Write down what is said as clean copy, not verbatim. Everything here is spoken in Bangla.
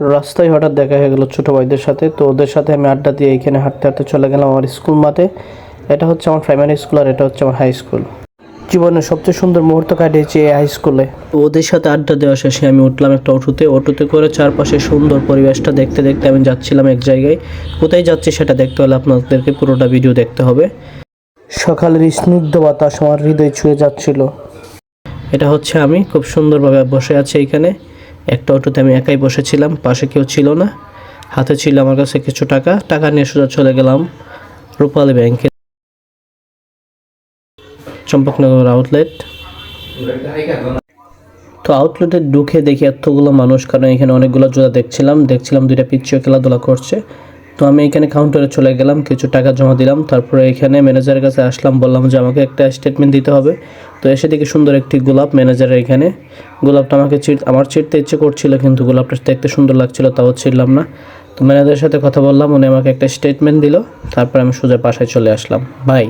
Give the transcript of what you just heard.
রাস্তায় হঠাৎ দেখা হয়ে গেল ছোটো ভাইদের সাথে। তো ওদের সাথে আমি আড্ডা দিয়ে এইখানে হাঁটতে হাঁটতে চলে গেলাম আমার স্কুল মাঠে। এটা হচ্ছে আমার প্রাইমারি স্কুল আর এটা হচ্ছে আমার হাই স্কুল। জীবনের সবচেয়ে সুন্দর মুহূর্ত কাটিয়েছি এই হাই স্কুলে। ওদের সাথে আড্ডা দেওয়া শেষে আমি উঠলাম একটা অটোতে করে চারপাশে সুন্দর পরিবেশটা দেখতে দেখতে আমি যাচ্ছিলাম এক জায়গায়। কোথায় যাচ্ছি সেটা দেখতে হলে আপনাদেরকে পুরোটা ভিডিও দেখতে হবে। সকালের স্নিগ্ধ বাতাস আমার হৃদয় ছুঁয়ে যাচ্ছিল। এটা হচ্ছে আমি খুব সুন্দরভাবে বসে আছি এইখানে। একটা অটোতে আমি একাই বসেছিলাম, পাশে কেউ ছিল না। হাতে ছিল আমার কাছে কিছু টাকা নিয়ে সোজা চলে গেলাম রূপালী ব্যাংকে, চম্পকনগর আউটলেট। তো আউটলেটে ঢুকে দেখি এতগুলো মানুষ, কারণ এখানে অনেকগুলো জোড়া দেখছিলাম দুইটা পিচ্চিও খেলাধুলা করছে। তো আমি এখানে কাউন্টারে চলে গেলাম, কিছু টাকা জমা দিলাম, তারপরে এখানে ম্যানেজারের কাছে আসলাম, বললাম যে আমাকে একটা স্টেটমেন্ট দিতে হবে। তো এসে দেখি সুন্দর একটি গোলাপ ম্যানেজারের এখানে। গোলাপটা আমার ছিঁড়তে ইচ্ছে করছিল, কিন্তু গোলাপটা দেখতে সুন্দর লাগছিল, তাও ছিঁড়লাম না। তো ম্যানেজারের সাথে কথা বললাম, উনি আমাকে একটা স্টেটমেন্ট দিল, তারপর আমি সোজা বাসায় চলে আসলাম। বাই।